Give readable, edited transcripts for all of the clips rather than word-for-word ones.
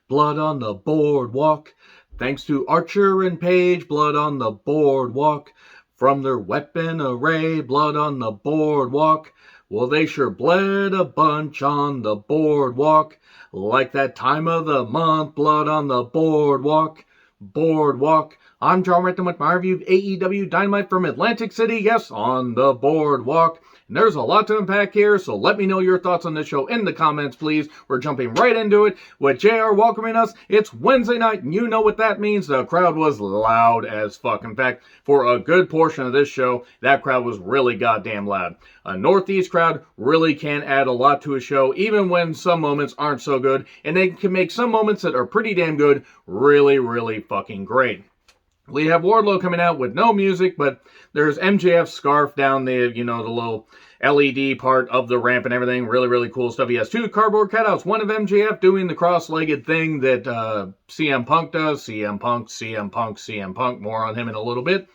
blood on the boardwalk. Thanks to Archer and Paige, blood on the boardwalk. From their weapon array, blood on the boardwalk. Well, they sure bled a bunch on the boardwalk. Like that time of the month, blood on the boardwalk. Boardwalk. I'm John Renton with my review of AEW Dynamite from Atlantic City. Yes, on the boardwalk. And there's a lot to unpack here, so let me know your thoughts on this show in the comments, please. We're jumping right into it with JR welcoming us. It's Wednesday night, and you know what that means. The crowd was loud as fuck. In fact, for a good portion of this show, that crowd was really goddamn loud. A Northeast crowd really can add a lot to a show, even when some moments aren't so good, and they can make some moments that are pretty damn good really, really fucking great. We have Wardlow coming out with no music, but there's MJF's scarf down the, the little LED part of the ramp and everything. Really, really cool stuff. He has two cardboard cutouts. One of MJF doing the cross-legged thing that CM Punk does. CM Punk, CM Punk, CM Punk. More on him in a little bit.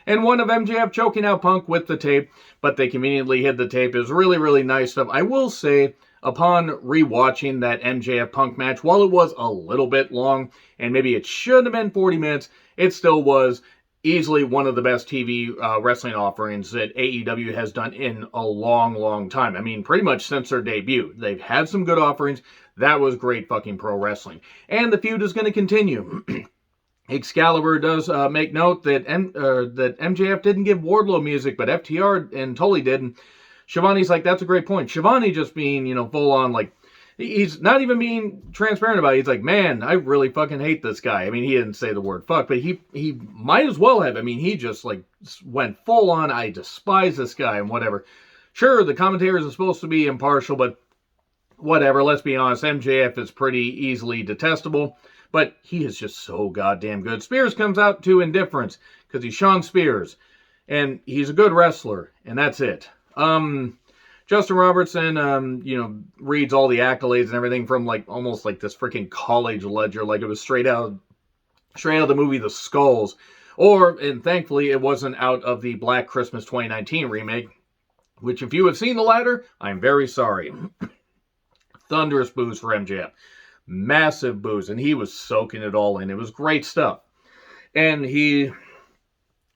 And one of MJF choking out Punk with the tape, but they conveniently hid the tape. It was really, really nice stuff. I will say, upon rewatching that MJF Punk match, while it was a little bit long, and maybe it should have been 40 minutes, it still was easily one of the best TV wrestling offerings that AEW has done in a long, long time. I mean, pretty much since their debut. They've had some good offerings. That was great fucking pro wrestling. And the feud is going to continue. Excalibur does make note that that MJF didn't give Wardlow music, but FTR and Tully did. And Shivani's like, that's a great point. Shivani just being, full on, like, he's not even being transparent about it. He's like, man, I really fucking hate this guy. I mean, he didn't say the word fuck, but he might as well have. I mean, he just, like, went full on, I despise this guy and whatever. Sure, the commentators are supposed to be impartial, but whatever. Let's be honest, MJF is pretty easily detestable, but he is just so goddamn good. Spears comes out to indifference because he's Sean Spears, and he's a good wrestler, and that's it. Justin Robertson, reads all the accolades and everything from, like, almost like this freaking college ledger, like it was straight out of the movie The Skulls. And thankfully, it wasn't out of the Black Christmas 2019 remake, which if you have seen the latter, I'm very sorry. Thunderous boos for MJF. Massive boos, and he was soaking it all in. It was great stuff. And he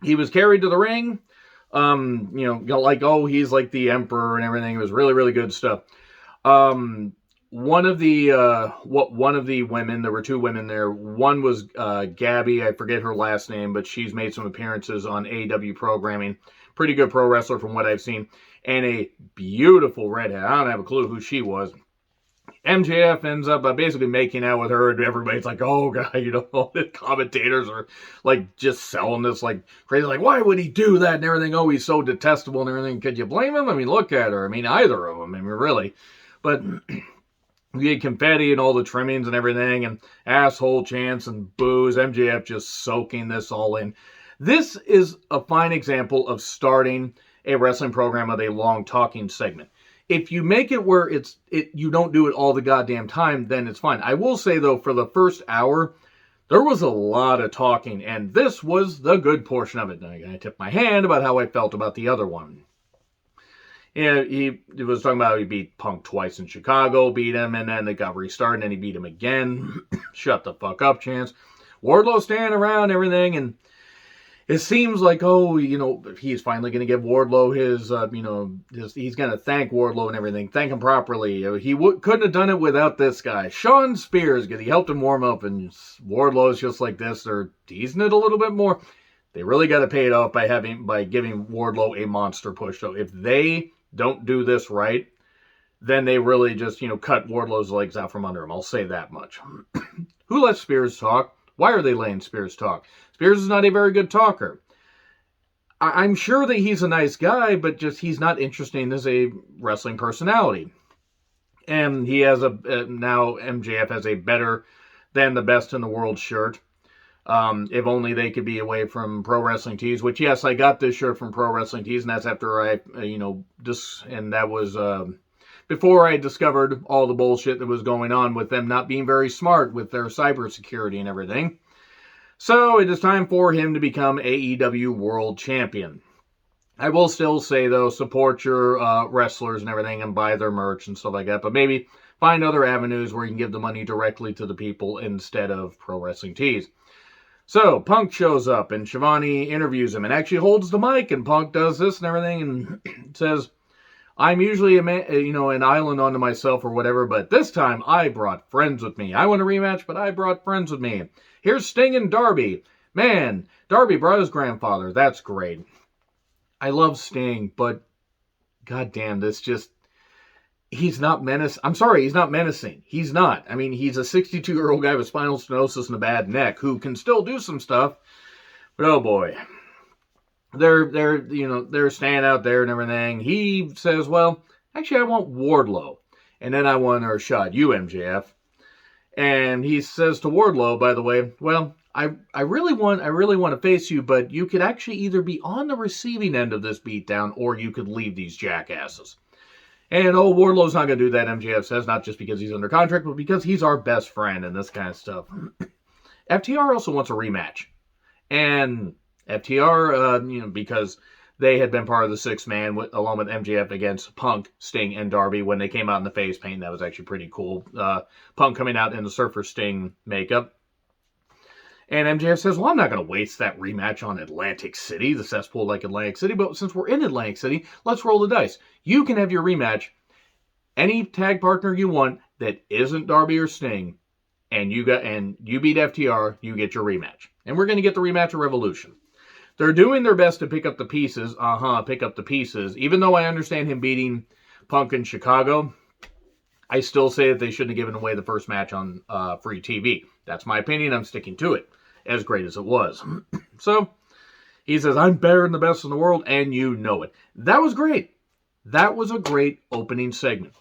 was carried to the ring. He's like the emperor and everything. It was really, really good stuff. One of the women, there were two women there. One was Gabby, I forget her last name, but she's made some appearances on AEW programming. Pretty good pro wrestler from what I've seen. And a beautiful redhead. I don't have a clue who she was. MJF ends up basically making out with her, and everybody's like, oh, God, all the commentators are, like, just selling this, like, crazy, like, why would he do that and everything? Oh, he's so detestable and everything. Could you blame him? I mean, look at her. I mean, either of them. I mean, really. But we had confetti and all the trimmings and everything, and asshole chants and boos. MJF just soaking this all in. This is a fine example of starting a wrestling program with a long talking segment. If you make it where you don't do it all the goddamn time, then it's fine. I will say, though, for the first hour, there was a lot of talking, and this was the good portion of it. Now, I'm going to tip my hand about how I felt about the other one. Yeah, he was talking about how he beat Punk twice in Chicago, beat him, and then they got restarted, and he beat him again. Shut the fuck up, Chance. Wardlow standing around, everything, and it seems like, he's finally going to give Wardlow he's going to thank Wardlow and everything, thank him properly. He couldn't have done it without this guy, Sean Spears, because he helped him warm up, and Wardlow's just like this. They're teasing it a little bit more. They really got to pay it off by giving Wardlow a monster push. So if they don't do this right, then they really just, cut Wardlow's legs out from under him. I'll say that much. Who lets Spears talk? Why are they letting Spears talk? Spears is not a very good talker. I'm sure that he's a nice guy, but just he's not interesting as a wrestling personality. And he has now MJF has a better than the best in the world shirt. If only they could be away from Pro Wrestling Tees, which, yes, I got this shirt from Pro Wrestling Tees, and that's after and that was before I discovered all the bullshit that was going on with them not being very smart with their cybersecurity and everything. So it is time for him to become AEW World Champion. I will still say, though, support your wrestlers and everything and buy their merch and stuff like that. But maybe find other avenues where you can give the money directly to the people instead of Pro Wrestling Tees. So Punk shows up and Shivani interviews him and actually holds the mic, and Punk does this and everything and says, I'm usually an island unto myself or whatever, but this time I brought friends with me. I want a rematch, but I brought friends with me. Here's Sting and Darby. Man, Darby brought his grandfather. That's great. I love Sting, but goddamn, he's not I'm sorry, he's not menacing. He's not. I mean, he's a 62-year-old guy with spinal stenosis and a bad neck who can still do some stuff. But oh boy. They're staying out there and everything. He says, well, actually I want Wardlow. And then I want our shot, you MJF. And he says to Wardlow, by the way, well, I really want to face you, but you could actually either be on the receiving end of this beatdown or you could leave these jackasses. And Wardlow's not going to do that, MJF says, not just because he's under contract, but because he's our best friend and this kind of stuff. FTR also wants a rematch. And FTR, because they had been part of the six-man along with MJF against Punk, Sting, and Darby when they came out in the face paint. That was actually pretty cool. Punk coming out in the Surfer Sting makeup. And MJF says, well, I'm not going to waste that rematch on Atlantic City, the cesspool like Atlantic City, but since we're in Atlantic City, let's roll the dice. You can have your rematch. Any tag partner you want that isn't Darby or Sting, and you beat FTR, you get your rematch. And we're going to get the rematch at Revolution. They're doing their best to pick up the pieces. Even though I understand him beating Punk in Chicago, I still say that they shouldn't have given away the first match on free TV. That's my opinion. I'm sticking to it, as great as it was. So, he says, I'm better than the best in the world, and you know it. That was great. That was a great opening segment.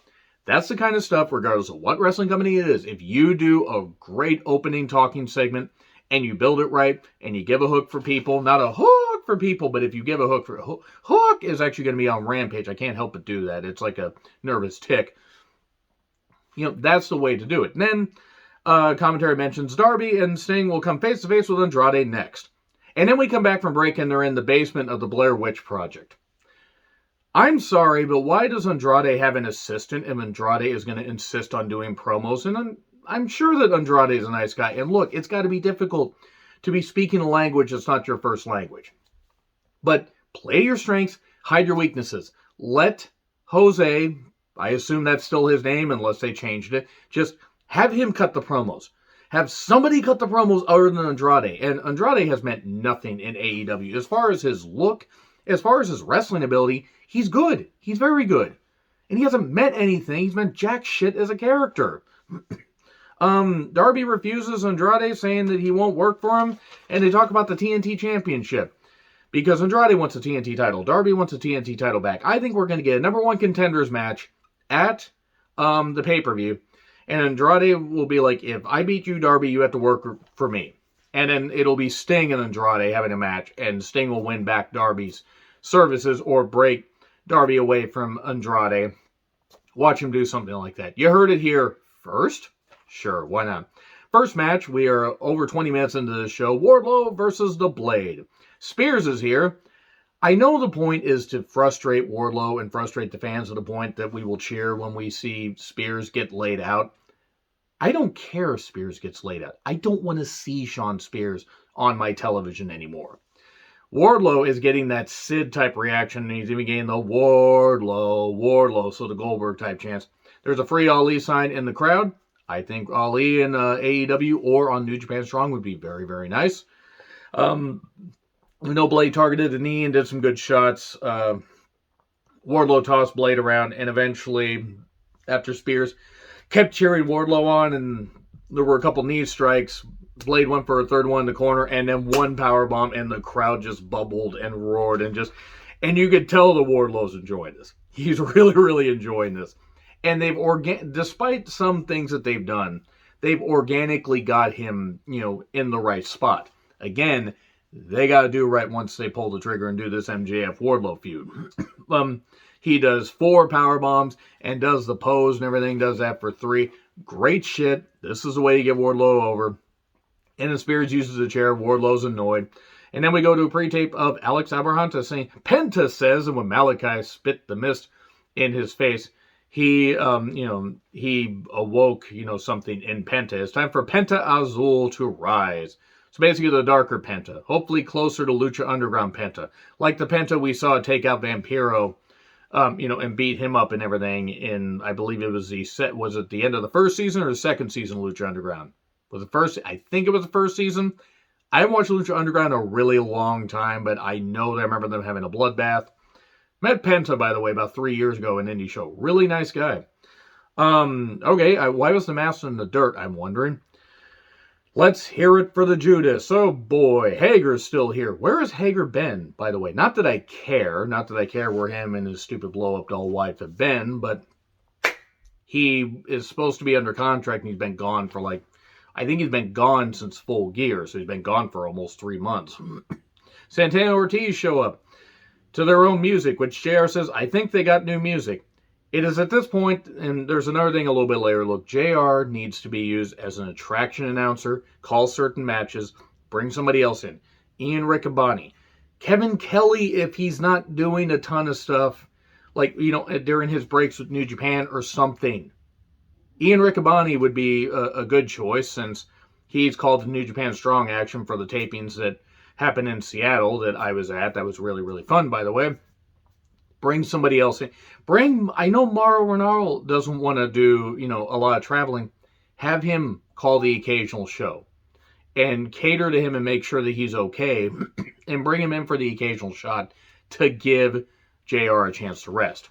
That's the kind of stuff, regardless of what wrestling company it is, if you do a great opening talking segment, and you build it right, and you give a hook for people, not a hook for people, but if you give a hook for... Hook is actually going to be on Rampage. I can't help but do that. It's like a nervous tick. That's the way to do it. And then, commentary mentions Darby and Sting will come face-to-face with Andrade next. And then we come back from break, and they're in the basement of the Blair Witch Project. I'm sorry, but why does Andrade have an assistant if Andrade is going to insist on doing promos? And I'm sure that Andrade is a nice guy. And look, it's got to be difficult to be speaking a language that's not your first language. But play your strengths, hide your weaknesses. Let Jose, I assume that's still his name unless they changed it, just have him cut the promos. Have somebody cut the promos other than Andrade. And Andrade has meant nothing in AEW. As far as his look, as far as his wrestling ability, he's good. He's very good. And he hasn't meant anything. He's meant jack shit as a character. Darby refuses Andrade, saying that he won't work for him, and they talk about the TNT Championship. Because Andrade wants a TNT title. Darby wants a TNT title back. I think we're going to get a number one contenders match at the pay-per-view. And Andrade will be like, if I beat you, Darby, you have to work for me. And then it'll be Sting and Andrade having a match, and Sting will win back Darby's services or break Darby away from Andrade. Watch him do something like that. You heard it here first. Sure, why not? First match, we are over 20 minutes into the show. Wardlow versus The Blade. Spears is here. I know the point is to frustrate Wardlow and frustrate the fans to the point that we will cheer when we see Spears get laid out. I don't care if Spears gets laid out. I don't want to see Shawn Spears on my television anymore. Wardlow is getting that Sid-type reaction, and he's even getting the Wardlow, so the Goldberg-type chants. There's a Free Ali sign in the crowd. I think Ali in AEW or on New Japan Strong would be very, very nice. Blade targeted the knee and did some good shots. Wardlow tossed Blade around, and eventually, after Spears kept cheering Wardlow on, and there were a couple knee strikes, Blade went for a third one in the corner, and then one powerbomb, and the crowd just bubbled and roared, and you could tell the Wardlow's enjoying this. He's really, really enjoying this. And despite some things that they've done, they've organically got him, in the right spot. Again, they got to do right once they pull the trigger and do this MJF Wardlow feud. He does 4 power bombs and does the pose and everything, does that for 3. Great shit. This is the way to get Wardlow over. And then Spears uses a chair. Wardlow's annoyed. And then we go to a pre-tape of Alex Abrahantes saying, Penta says, and when Malachi spit the mist in his face, he he awoke, something in Penta. It's time for Penta Azul to rise. So basically the darker Penta, hopefully closer to Lucha Underground Penta, like the Penta we saw take out Vampiro, and beat him up and everything in, I believe it was was it the end of the first season or the second season of Lucha Underground? Was it first? I think it was the first season. I haven't watched Lucha Underground in a really long time, but I know that I remember them having a bloodbath. Met Penta, by the way, about 3 years ago in Indie Show. Really nice guy. Okay, why was the mask in the dirt, I'm wondering? Let's hear it for the Judas. Oh boy, Hager's still here. Where has Hager been, by the way? Not that I care. Not that I care where him and his stupid blow-up doll wife have been, but he is supposed to be under contract and he's been gone for I think he's been gone since Full Gear, so he's been gone for almost 3 months. Santana Ortiz show up to their own music, which JR says, I think they got new music. It is at this point, and there's another thing a little bit later, look, JR needs to be used as an attraction announcer, call certain matches, bring somebody else in. Ian Riccaboni. Kevin Kelly, if he's not doing a ton of stuff, during his breaks with New Japan or something. Ian Riccaboni would be a good choice since he's called the New Japan Strong Action for the tapings that happened in Seattle that I was at. That was really, really fun, by the way. Bring somebody else in. I know Mauro Ranallo doesn't want to do, a lot of traveling. Have him call the occasional show and cater to him and make sure that he's okay and bring him in for the occasional shot to give JR a chance to rest.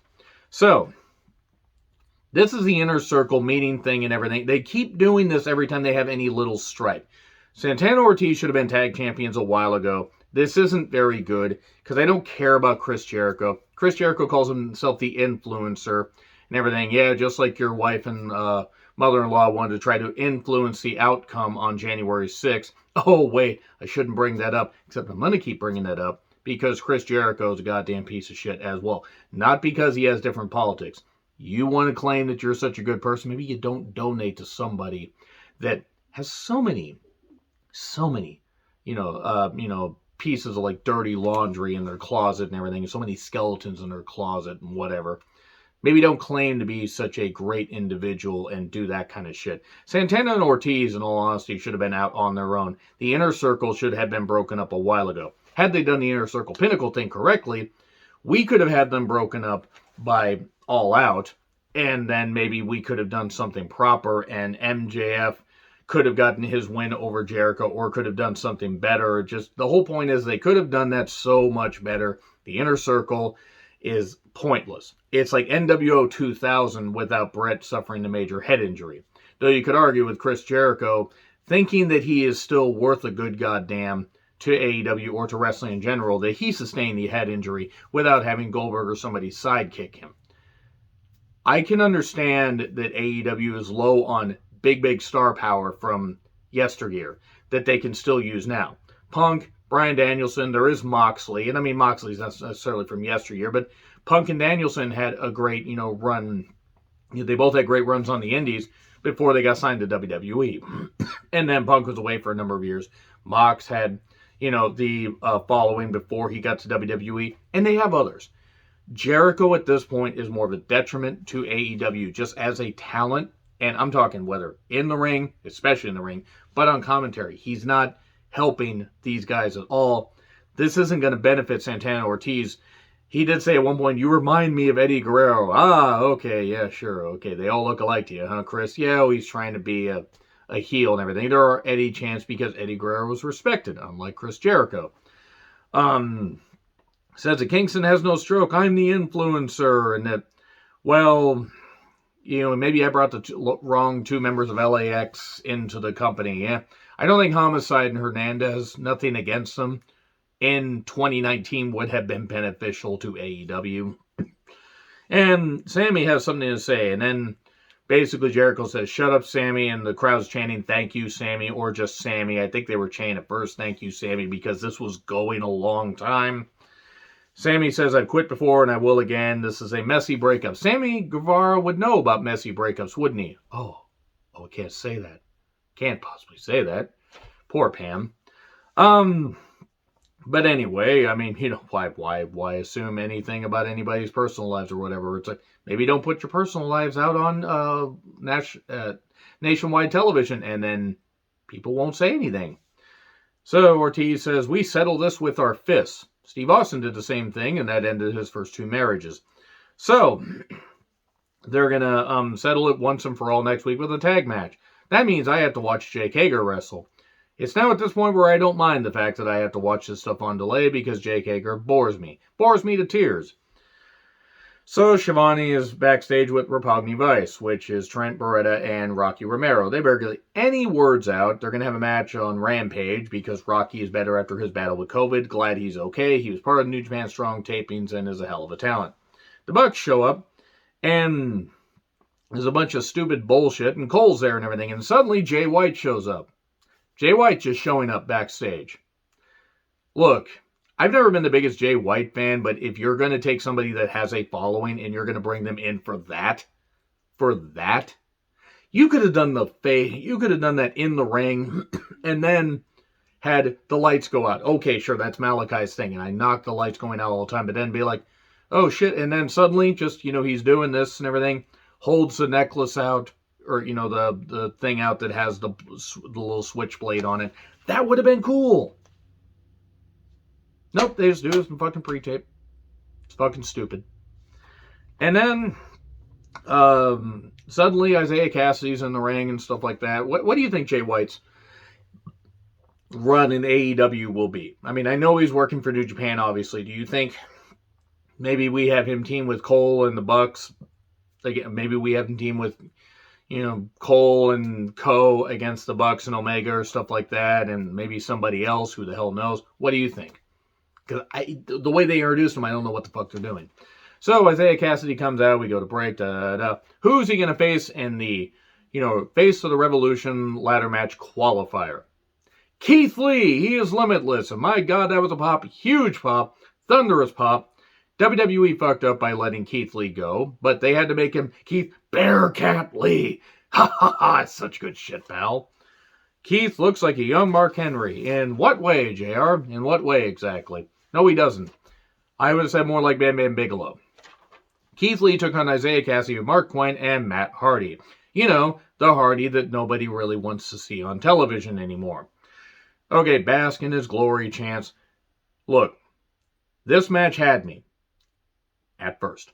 So, this is the Inner Circle meeting thing and everything. They keep doing this every time they have any little stripe. Santana Ortiz should have been tag champions a while ago. This isn't very good because I don't care about Chris Jericho. Chris Jericho calls himself the influencer and everything. Yeah, just like your wife and mother-in-law wanted to try to influence the outcome on January 6th. Oh, wait, I shouldn't bring that up, except I'm going to keep bringing that up because Chris Jericho is a goddamn piece of shit as well. Not because he has different politics. You want to claim that you're such a good person, maybe you don't donate to somebody that has so many, pieces of dirty laundry in their closet and everything, so many skeletons in their closet and whatever. Maybe don't claim to be such a great individual and do that kind of shit. Santana and Ortiz, in all honesty, should have been out on their own. The Inner Circle should have been broken up a while ago. Had they done the Inner Circle Pinnacle thing correctly, we could have had them broken up by All Out, and then maybe we could have done something proper, and MJF could have gotten his win over Jericho, or could have done something better. Just the whole point is they could have done that so much better. The Inner Circle is pointless. It's like NWO 2000 without Brett suffering a major head injury. Though you could argue with Chris Jericho thinking that he is still worth a good goddamn to AEW or to wrestling in general, that he sustained the head injury without having Goldberg or somebody sidekick him. I can understand that AEW is low on big star power from yesteryear that they can still use now. Punk, Bryan Danielson, there is Moxley, and I mean Moxley's not necessarily from yesteryear, but Punk and Danielson had a great, run. They both had great runs on the indies before they got signed to WWE. And then Punk was away for a number of years. Mox had, the following before he got to WWE, and they have others. Jericho at this point is more of a detriment to AEW just as a talent, and I'm talking whether in the ring, especially in the ring, but on commentary. He's not helping these guys at all. This isn't going to benefit Santana Ortiz. He did say at one point, you remind me of Eddie Guerrero. Ah, okay, yeah, sure, okay. They all look alike to you, huh, Chris? Yeah, he's trying to be a heel and everything. There are Eddie chants because Eddie Guerrero was respected, unlike Chris Jericho. Says that Kingston has no stroke. I'm the influencer. And that, well, maybe I brought the wrong two members of LAX into the company. Yeah, I don't think Homicide and Hernandez, nothing against them, in 2019 would have been beneficial to AEW. And Sammy has something to say. And then basically Jericho says, shut up, Sammy. And the crowd's chanting, thank you, Sammy, or just Sammy. I think they were chanting at first, thank you, Sammy, because this was going a long time. Sammy says, I've quit before and I will again. This is a messy breakup. Sammy Guevara would know about messy breakups, wouldn't he? Oh, I can't say that. Can't possibly say that. Poor Pam. But anyway, I mean, why assume anything about anybody's personal lives or whatever? It's like, maybe don't put your personal lives out on nationwide television, and then people won't say anything. So Ortiz says, we settle this with our fists. Steve Austin did the same thing, and that ended his first 2 marriages. So they're going to settle it once and for all next week with a tag match. That means I have to watch Jake Hager wrestle. It's now at this point where I don't mind the fact that I have to watch this stuff on delay because Jake Hager bores me to tears. So Shivani is backstage with Rapagni Vice, which is Trent Beretta and Rocky Romero. They barely get any words out. They're going to have a match on Rampage because Rocky is better after his battle with COVID. Glad he's okay. He was part of the New Japan Strong tapings and is a hell of a talent. The Bucks show up, and there's a bunch of stupid bullshit, and Cole's there and everything, and suddenly Jay White shows up. Jay White just showing up backstage. Look, I've never been the biggest Jay White fan, but if you're going to take somebody that has a following and you're going to bring them in for that, you could have done that in the ring and then had the lights go out. Okay, sure, that's Malachi's thing, and I knock the lights going out all the time, but then be like, oh shit, and then suddenly just, he's doing this and everything, holds the necklace out, or, the thing out that has the little switchblade on it. That would have been cool. Nope, they just do this in fucking pre-tape. It's fucking stupid. And then, suddenly Isaiah Cassidy's in the ring and stuff like that. What do you think Jay White's run in AEW will be? I mean, I know he's working for New Japan, obviously. Do you think maybe we have him team with Cole and the Bucks? Maybe we have him team with Cole and Co. against the Bucks and Omega or stuff like that, and maybe somebody else, who the hell knows. What do you think? Because the way they introduced him, I don't know what the fuck they're doing. So Isaiah Cassidy comes out, we go to break, Who's he going to face in the, Face of the Revolution ladder match qualifier? Keith Lee, he is limitless, and my God, that was a pop, huge pop, thunderous pop. WWE fucked up by letting Keith Lee go, but they had to make him Keith Bearcat Lee. Ha ha ha, such good shit, pal. Keith looks like a young Mark Henry. In what way, JR? In what way exactly? No, he doesn't. I would have said more like Bam Bam Bigelow. Keith Lee took on Isaiah Cassidy with Mark Quinn and Matt Hardy. The Hardy that nobody really wants to see on television anymore. Okay, bask in his glory chants. Look, this match had me. At first.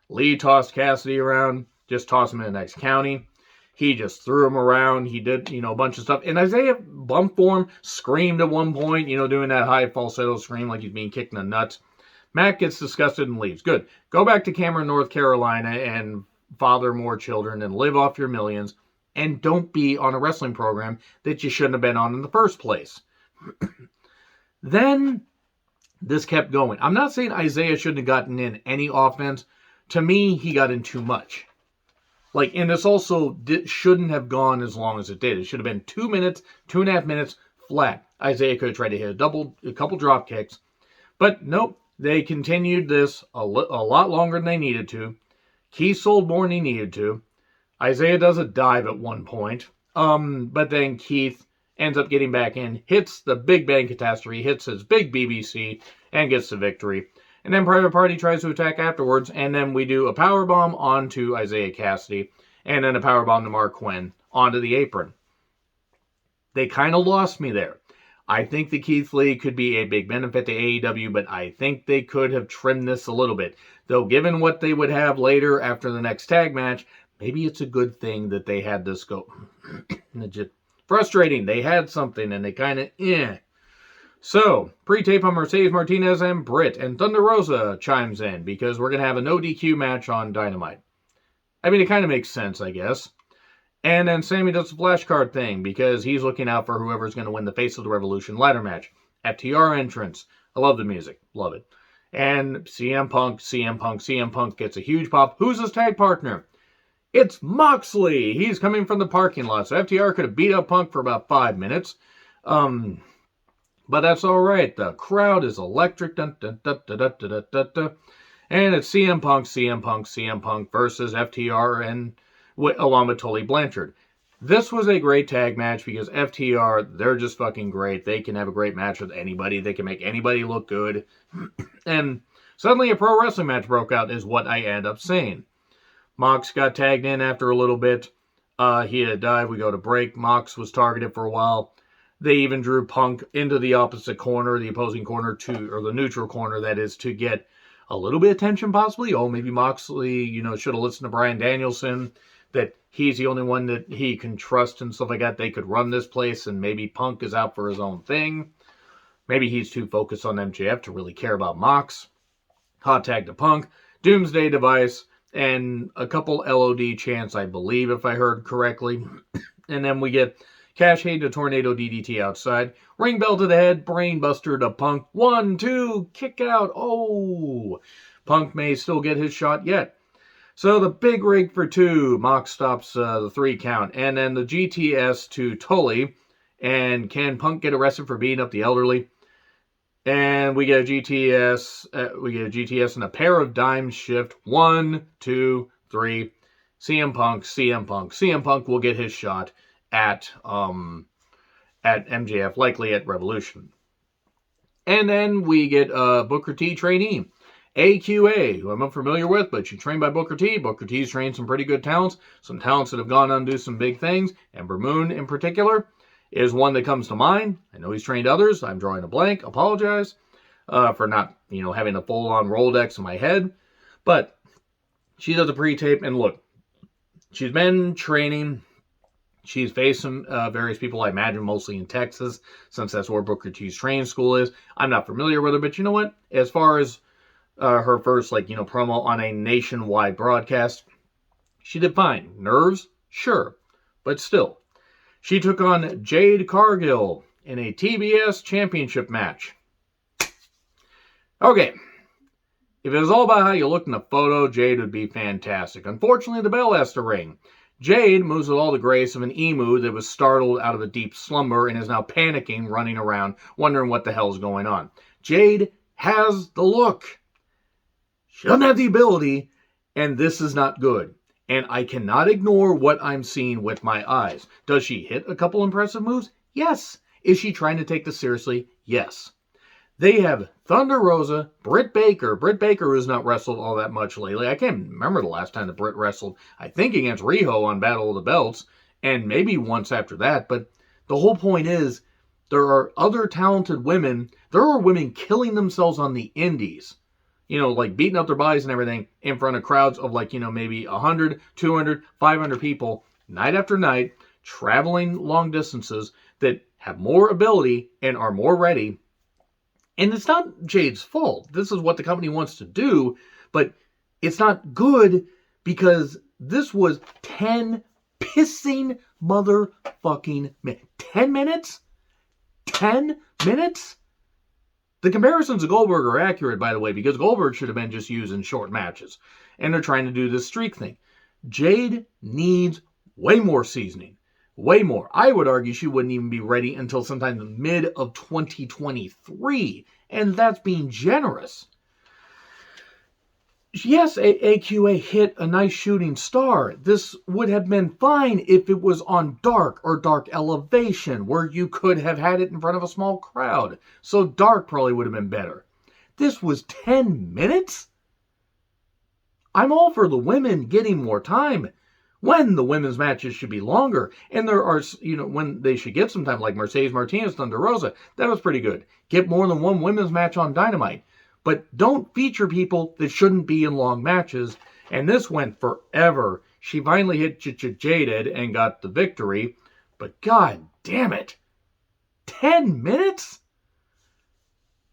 Lee tossed Cassidy around, just tossed him in the next county. He just threw him around. He did, a bunch of stuff. And Isaiah bumped for him, screamed at one point, doing that high falsetto scream like he's being kicked in the nuts. Matt gets disgusted and leaves. Good. Go back to Cameron, North Carolina and father more children and live off your millions. And don't be on a wrestling program that you shouldn't have been on in the first place. Then this kept going. I'm not saying Isaiah shouldn't have gotten in any offense. To me, he got in too much. And this also shouldn't have gone as long as it did. It should have been 2 minutes, 2.5 minutes flat. Isaiah could have tried to hit a couple drop kicks. But nope, they continued this a lot longer than they needed to. Keith sold more than he needed to. Isaiah does a dive at one point. But then Keith ends up getting back in, hits the Big Bang Catastrophe, hits his big BBC, and gets the victory. And then Private Party tries to attack afterwards, and then we do a powerbomb onto Isaiah Cassidy, and then a powerbomb to Mark Quinn onto the apron. They kind of lost me there. I think the Keith Lee could be a big benefit to AEW, but I think they could have trimmed this a little bit. Though given what they would have later after the next tag match, maybe it's a good thing that they had this go. Frustrating. They had something and they kind of, So, pre-tape on Mercedes Martinez and Britt, and Thunder Rosa chimes in because we're going to have a no DQ match on Dynamite. I mean, it kind of makes sense, I guess. And then Sammy does the flashcard thing because he's looking out for whoever's going to win the Face of the Revolution ladder match. FTR entrance. I love the music. Love it. And CM Punk gets a huge pop. Who's his tag partner? It's Moxley. He's coming from the parking lot. So FTR could have beat up Punk for about 5 minutes. But that's all right. The crowd is electric. Dun, dun, dun, dun, dun, dun, dun, dun. And it's CM Punk versus FTR and along with Tully Blanchard. This was a great tag match because FTR, they're just fucking great. They can have a great match with anybody. They can make anybody look good. And suddenly a pro wrestling match broke out is what I end up saying. Mox got tagged in after a little bit. He had a dive. We go to break. Mox was targeted for a while. They even drew Punk into the opposite corner, the opposing corner or the neutral corner, that is, to get a little bit of attention possibly. Oh, maybe Moxley, should have listened to Bryan Danielson, that he's the only one that he can trust and stuff like that. They could run this place, and maybe Punk is out for his own thing. Maybe he's too focused on MJF to really care about Mox. Hot tag to Punk. Doomsday Device. And a couple LOD chants, I believe, if I heard correctly. And then we get Cash Hay to Tornado DDT outside. Ring bell to the head. Brainbuster to Punk. 1, 2, kick out. Oh! Punk may still get his shot yet. So the big rig for 2. Mox stops the 3 count. And then the GTS to Tully. And can Punk get arrested for beating up the elderly? And we get a GTS and a pair of dimes shift. 1, 2, 3. CM Punk. CM Punk will get his shot at MJF, likely at Revolution. And then we get a Booker T trainee, AQA, who I'm unfamiliar with, but she's trained by Booker T. Booker T's trained some pretty good talents, some talents that have gone on to do some big things. Ember Moon, in particular, is one that comes to mind. I know he's trained others. I'm drawing a blank. Apologize for not, having a full-on Rolodex in my head. But she does a pre-tape, and look, she's been training. She's faced some various people, I imagine, mostly in Texas, since that's where Booker T's training school is. I'm not familiar with her, but you know what? As far as her first, promo on a nationwide broadcast, she did fine. Nerves? Sure. But still. She took on Jade Cargill in a TBS championship match. Okay. If it was all about how you look in the photo, Jade would be fantastic. Unfortunately, the bell has to ring. Jade moves with all the grace of an emu that was startled out of a deep slumber and is now panicking, running around, wondering what the hell's going on. Jade has the look. She doesn't have the ability, and this is not good. And I cannot ignore what I'm seeing with my eyes. Does she hit a couple impressive moves? Yes. Is she trying to take this seriously? Yes. They have Thunder Rosa, Britt Baker. Britt Baker has not wrestled all that much lately. I can't remember the last time that Britt wrestled. I think against Riho on Battle of the Belts, and maybe once after that. But the whole point is, there are other talented women. There are women killing themselves on the indies. Beating up their bodies and everything in front of crowds of maybe 100, 200, 500 people, night after night, traveling long distances that have more ability and are more ready. And it's not Jade's fault. This is what the company wants to do, but it's not good because this was 10 pissing motherfucking minutes. 10 minutes? 10 minutes? The comparisons to Goldberg are accurate, by the way, because Goldberg should have been just used in short matches. And they're trying to do this streak thing. Jade needs way more seasoning. Way more. I would argue she wouldn't even be ready until sometime in the mid of 2023. And that's being generous. Yes, AQA hit a nice shooting star. This would have been fine if it was on Dark or Dark Elevation, where you could have had it in front of a small crowd. So Dark probably would have been better. This was 10 minutes? I'm all for the women getting more time when the women's matches should be longer. And there are, when they should get some time, like Mercedes Martinez, Thunder Rosa. That was pretty good. Get more than one women's match on Dynamite. But don't feature people that shouldn't be in long matches. And this went forever. She finally hit Jaded and got the victory. But god damn it. 10 minutes?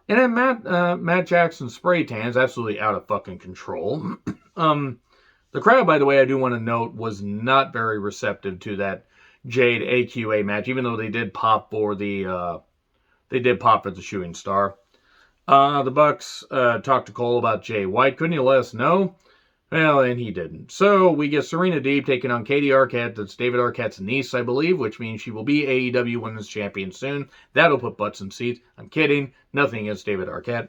And then Matt Jackson's spray tan is absolutely out of fucking control. The crowd, by the way, I do want to note, was not very receptive to that Jade AQA match, even though they did pop for the shooting star. The Bucks talked to Cole about Jay White. Couldn't you let us know? Well, and he didn't. So we get Serena Deeb taking on Katie Arquette. That's David Arquette's niece, I believe, which means she will be AEW Women's Champion soon. That'll put butts in seats. I'm kidding. Nothing against David Arquette.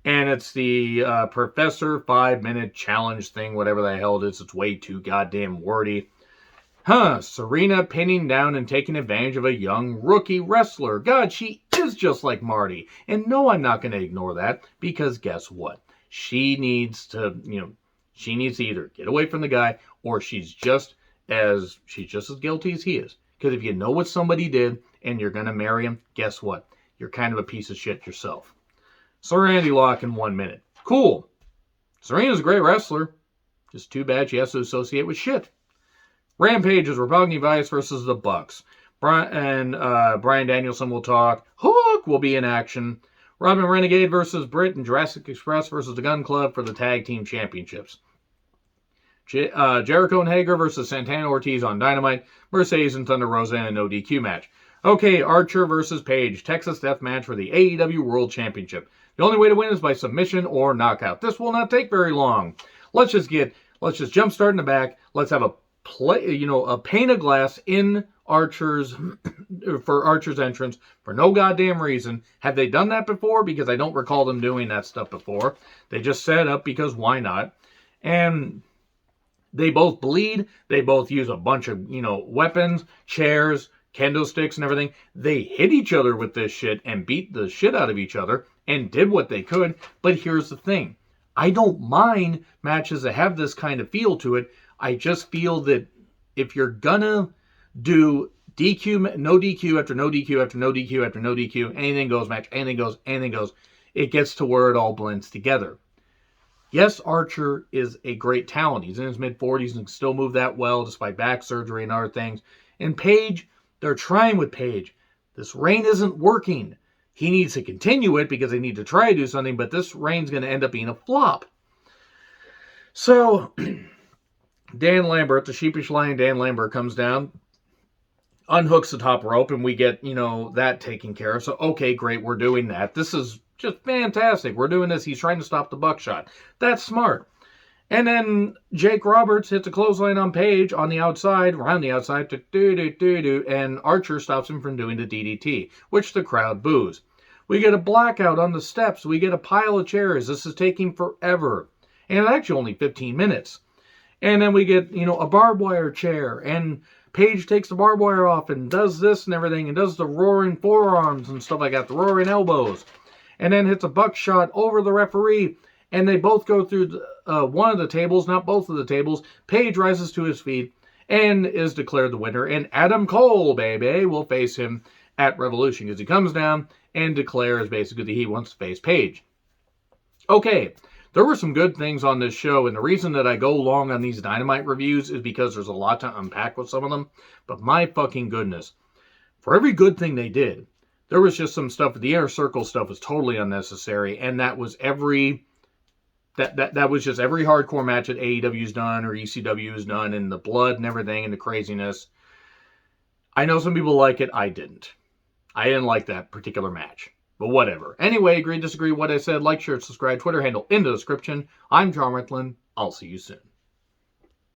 And it's the Professor 5-minute challenge thing, whatever the hell it is. It's way too goddamn wordy. Serena pinning down and taking advantage of a young rookie wrestler. God, she is just like Marty. And no, I'm not going to ignore that, because guess what? She needs to either get away from the guy, or she's just as guilty as he is. Because if you know what somebody did and you're going to marry him, guess what? You're kind of a piece of shit yourself. Serenity lock in 1 minute. Cool. Serena's a great wrestler. Just too bad she has to associate with shit. Rampage is Ravagni Vice versus the Bucks. Brian Danielson will talk. Hook will be in action. Robin Renegade versus Britt, and Jurassic Express versus the Gun Club for the Tag Team Championships. Jericho and Hager versus Santana Ortiz on Dynamite. Mercedes and Thunder Rosa in a no DQ match. Okay, Archer versus Paige. Texas Death Match for the AEW World Championship. The only way to win is by submission or knockout. This will not take very long. Let's just jump start in the back. Let's have a pane of glass in Archer's entrance for no goddamn reason. Have they done that before? Because I don't recall them doing that stuff before. They just set it up because why not? And they both bleed. They both use a bunch of, weapons, chairs, kendo sticks and everything. They hit each other with this shit and beat the shit out of each other and did what they could. But here's the thing. I don't mind matches that have this kind of feel to it. I just feel that if you're gonna do DQ, no DQ after no DQ after no DQ after no DQ, anything goes match, anything goes, it gets to where it all blends together. Yes, Archer is a great talent. He's in his mid-40s and can still move that well despite back surgery and other things. And Paige, they're trying with Paige. This reign isn't working. He needs to continue it because they need to try to do something, but this reign's going to end up being a flop. So, Dan Lambert, the sheepish lion Dan Lambert, comes down, unhooks the top rope, and we get, that taken care of. So, okay, great, we're doing that. This is just fantastic. We're doing this. He's trying to stop the buckshot. That's smart. And then Jake Roberts hits a clothesline on Paige on the outside, around the outside, and Archer stops him from doing the DDT, which the crowd boos. We get a blackout on the steps. We get a pile of chairs. This is taking forever. And it's actually only 15 minutes. And then we get, a barbed wire chair. And Paige takes the barbed wire off and does this and everything. And does the roaring forearms and stuff like that. The roaring elbows. And then hits a buckshot over the referee. And they both go through one of the tables, not both of the tables. Paige rises to his feet and is declared the winner. And Adam Cole, baby, will face him at Revolution. Because he comes down and declares basically that he wants to face Paige. Okay, there were some good things on this show. And the reason that I go long on these Dynamite reviews is because there's a lot to unpack with some of them. But my fucking goodness. For every good thing they did, there was just some stuff. The Inner Circle stuff was totally unnecessary. And that was That was just every hardcore match that AEW's done or ECW has done, and the blood and everything and the craziness. I know some people like it. I didn't. I didn't like that particular match. But whatever. Anyway, agree, disagree, what I said. Like, share, subscribe, Twitter handle in the description. I'm John Rickland. I'll see you soon.